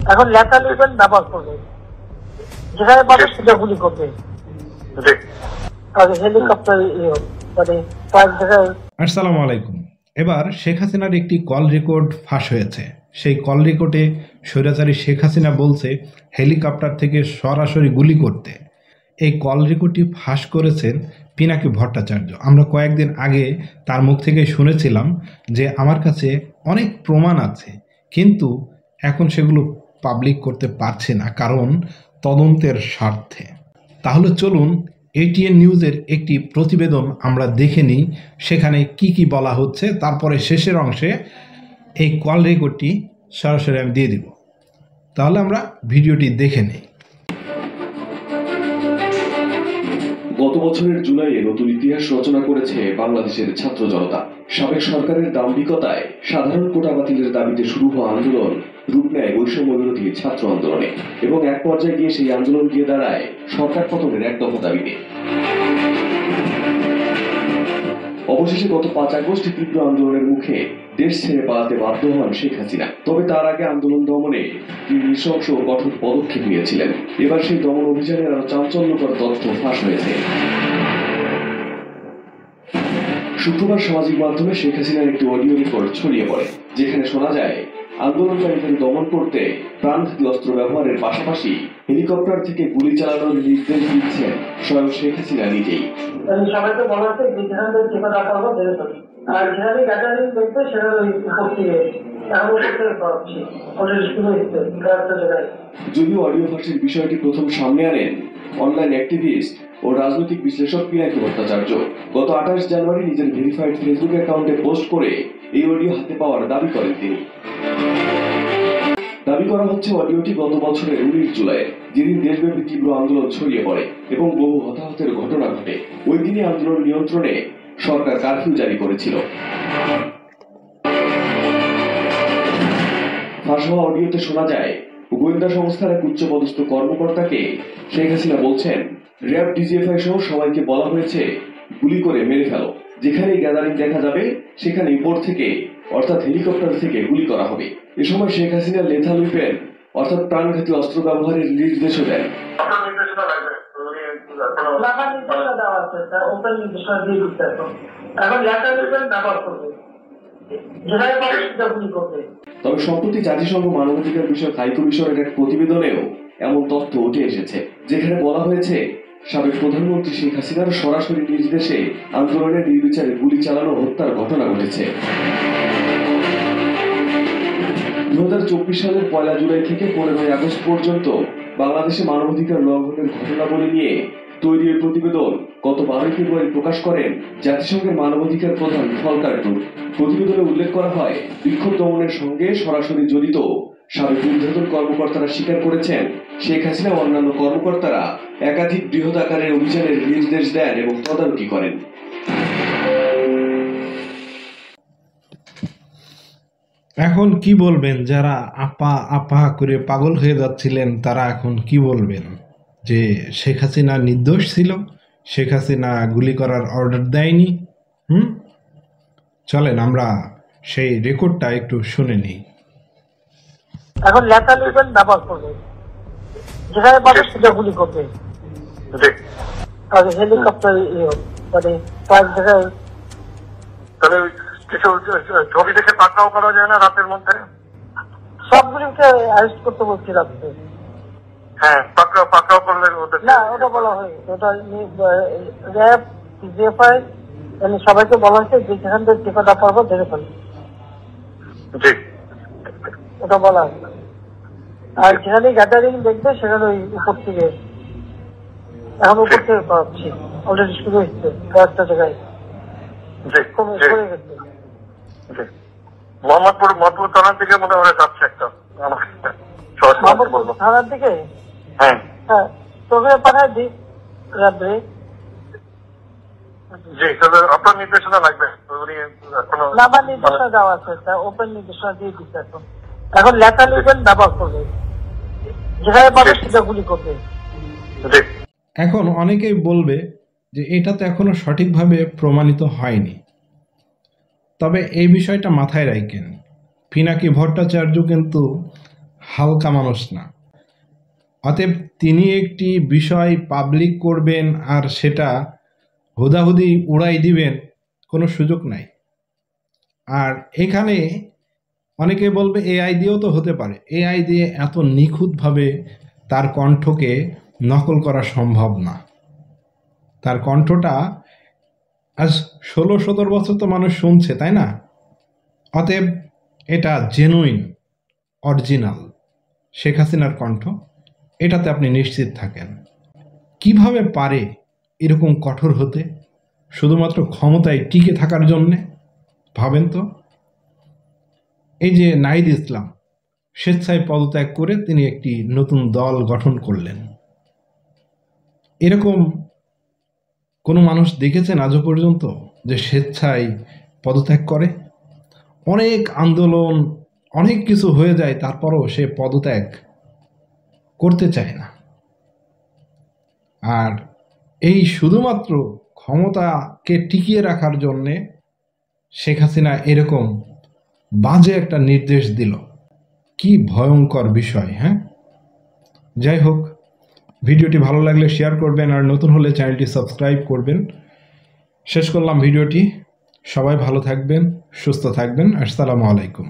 এখন লেখা লিখবেন ব্যবহার করবে, যেখানে পাবে সেটা গুলি করবে। হেলিকপ্টার মানে আসসালামু আলাইকুম। এবার শেখ হাসিনার একটি কল রেকর্ড ফাঁস হয়েছে। সেই কল রেকর্ডে স্বৈরাচারী শেখ হাসিনা বলছে হেলিকপ্টার থেকে সরাসরি গুলি করতে। এই কল রেকর্ডটি ফাঁস করেছেন পিনাকি ভট্টাচার্য। আমরা কয়েকদিন আগে তার মুখ থেকে শুনেছিলাম যে আমার কাছে অনেক প্রমাণ আছে, কিন্তু এখন সেগুলো পাবলিক করতে পারছে না, কারণ তদন্তের স্বার্থে। তাহলে চলুন এটিএন নিউজের একটি প্রতিবেদন আমরা দেখে নিই, সেখানে কি কি বলা হচ্ছে। তারপরে শেষের অংশে এই কল রেকর্ডটি সরাসরি আমি দিয়ে দিব। তাহলে আমরা ভিডিওটি দেখে নিই। গত বছরের জুলাইয়ে নতুন ইতিহাস রচনা করেছে বাংলাদেশের ছাত্র জনতা। সাবেক সরকারের দাম্ভিকতায় সাধারণ কোটা বাতিলের দাবিতে শুরু হওয়া আন্দোলন রূপ নেয় বৈষম্য বিরোধী ছাত্র আন্দোলনে, এবং এক পর্যায়ে গিয়ে সেই আন্দোলন গিয়ে দাঁড়ায় সরকার পতনের এক দফা দাবিতে। অবশেষে গত 5 আগস্ট তীব্র আন্দোলনের মুখে দেশ ছেড়ে পালাতে বাধ্য হন শেখ হাসিনা। তবে তার আগে আন্দোলন দমনে তিনি নৃশংস ও কঠোর পদক্ষেপ নিয়েছিলেন। এবার সেই দমন অভিযানের আরো চাঞ্চল্যকর তথ্য ফাঁস হয়েছে। শুক্রবার সামাজিক মাধ্যমে শেখ হাসিনার একটি অডিও রেকর্ড ছড়িয়ে পড়ে, যেখানে শোনা যায় আন্দোলনকারীদের দমন করতে প্রাণঘাতী অস্ত্র ব্যবহারের পাশাপাশি হেলিকপ্টার থেকে গুলি চালানোর নির্দেশ দিচ্ছেন স্বয়ং শেখ হাসিনা নিজেই। সবাইকে বলা হচ্ছে আর যেখানে গ্যাদারিং দেখবে সেটা যদিও অডিও ফাঁসের বিষয়টি প্রথম সামনে আনেন অনলাইন অ্যাক্টিভিস্ট ও রাজনৈতিক বিশ্লেষক পিনাকি ভট্টাচার্য। গত 28 জানুয়ারি নিজের ভেরিফাইড ফেসবুক অ্যাকাউন্টে পোস্ট করে এই অডিও হাতে পাওয়ার দাবি করেন তিনি। দাবি করা হচ্ছে অডিওটি গত বছরের 19 জুলাই, যেদিন দেশব্যাপী তীব্র আন্দোলন ছড়িয়ে পড়ে এবং বহু হতাহতের ঘটনা ঘটে। ওই দিনই আন্দোলন নিয়ন্ত্রণে সরকার কারফিউ জারি করেছিল। ফাঁস হওয়া অডিওতে শোনা যায় গোয়েন্দা সংস্থার এক উচ্চপদস্থ কর্মকর্তাকে শেখ হাসিনা বলছেন, র্যাব ডিজিএফআই সহ সবাইকে বলা হয়েছে গুলি করে মেরে ফেলো, যেখানেই গ্যাদারিং দেখা যাবে সেখানেই উপর থেকে অর্থাৎ হেলিকপ্টার থেকে গুলি করা হবে। এ সময় শেখ হাসিনা লেথাল উইপেন অর্থাৎ প্রাণঘাতী অস্ত্র ব্যবহারের নির্দেশও দেন। তবে সম্প্রতি জাতিসংঘ মানবাধিকার বিষয়ক হাই কমিশনের এক প্রতিবেদনেও এমন তথ্য উঠে এসেছে, যেখানে বলা হয়েছে সাবেক প্রধানমন্ত্রী শেখ হাসিনার সরাসরি নির্দেশে আন্দোলনের নির্বিচারে গুলি চালানো হত্যার ঘটনা ঘটেছে। 2024 সালের 1 জুলাই থেকে 15 আগস্ট পর্যন্ত বাংলাদেশে মানবাধিকার লঙ্ঘনের ঘটনাবলী নিয়ে তৈরি এই প্রতিবেদন গত 12 ফেব্রুয়ারি প্রকাশ করেন জাতিসংঘের মানবাধিকার প্রধান ভলকার টুর্ক। প্রতিবেদনে উল্লেখ করা হয়, বিক্ষোভ দমনের সঙ্গে সরাসরি জড়িত সাবেক ঊর্ধ্বতন কর্মকর্তারা স্বীকার করেছেন শেখ হাসিনা ও অন্যান্য কর্মকর্তারা একাধিক বৃহৎ আকারের অভিযানের নির্দেশ দেন এবং তদারকি করেন। এখন কি বলবেন যারা আপা আপা করে পাগল হয়ে যাচ্ছিলেন, তারা এখন কি বলবেন? যে শেখ হাসিনা নির্দোষ ছিল, শেখ হাসিনা গুলি করার অর্ডার দেয়নি। চলেন আমরা সেই রেকর্ডটা একটু শুনে নিই। এখন লেখা লিখবেন ব্যবহার করবে, যেখানে পাবে সেটা গুলি করবে। হেলিকপ্টার মানে কিছু ছবি দেখে পাকড়াও করা যায় না রাতের মধ্যে? সবগুলিকে অ্যারেস্ট করতে বলছি রাত্রে। হ্যাঁ, পাকড়াও করলে না, ওটা বলা হয়, ওটা র্যাব ডিজিএফআই সবাইকে বলা হয়েছে যে যেখান থেকে টিকাটা পারবো ধরে ফেলবে, ওটা বলা হয়। আর যেখানে গ্যাদারিং দেখবে সেখানে ওই উপর থেকে, এখন উপর থেকে পাচ্ছি অলরেডি শুরু হচ্ছে কয়েকটা জায়গায় করে গেছে। মোহাম্মদপুর থানার দিকে মনে হয় যাচ্ছে একটা থানার দিকে। হ্যাঁ, তোকে পাঠায় দিই রাত্রে। জি, তাহলে আপনার নির্দেশনা লাগবে। আমার নির্দেশনা দেওয়া আছে, ওপেন নির্দেশনা দিয়ে দিচ্ছে। এখন লেখা লিখবেন ব্যবহার করবে, যেখানে পাবে সেটা গুলি করবে। এখন অনেকেই বলবে যে এটা তো এখনো সঠিকভাবে প্রমাণিত হয়নি, তবে এই বিষয়টা মাথায় রাখেন, পিনাকি ভট্টাচার্য কিন্তু হালকা মানুষ না। অতএব তিনি একটি বিষয় পাবলিক করবেন আর সেটা হুদাহুদি উড়াই দিবেন, কোনো সুযোগ নাই। আর এখানে অনেকে বলবে এআই দিয়েও তো হতে পারে। এআই দিয়ে এত নিখুঁতভাবে তার কণ্ঠকে নকল করা সম্ভব না। তার কণ্ঠটা আজ 16-17 বছর তো মানুষ শুনছে, তাই না? অতএব এটা জেনুইন, অরিজিনাল শেখ হাসিনার কণ্ঠ, এটাতে আপনি নিশ্চিত থাকেন। কিভাবে পারে এরকম কঠোর হতে শুধুমাত্র ক্ষমতায় টিকে থাকার জন্যে? ভাবেন তো। এই যে নাহিদ ইসলাম স্বেচ্ছায় পদত্যাগ করে তিনি একটি নতুন দল গঠন করলেন, এরকম কোনো মানুষ দেখেছেন আজও পর্যন্ত যে স্বেচ্ছায় পদত্যাগ করে? অনেক আন্দোলন, অনেক কিছু হয়ে যায়, তারপরও সে পদত্যাগ করতে চায় না। আর এই শুধুমাত্র ক্ষমতাকে টিকিয়ে রাখার জন্যে শেখ হাসিনা এরকম বাজে একটা নির্দেশ দিল। কি ভয়ঙ্কর বিষয়, হ্যাঁ? যাই হোক, ভিডিওটি ভালো লাগলে শেয়ার করবেন, আর নতুন হলে চ্যানেলটি সাবস্ক্রাইব করবেন। শেষ করলাম ভিডিওটি। সবাই ভালো থাকবেন, সুস্থ থাকবেন। আসসালামু আলাইকুম।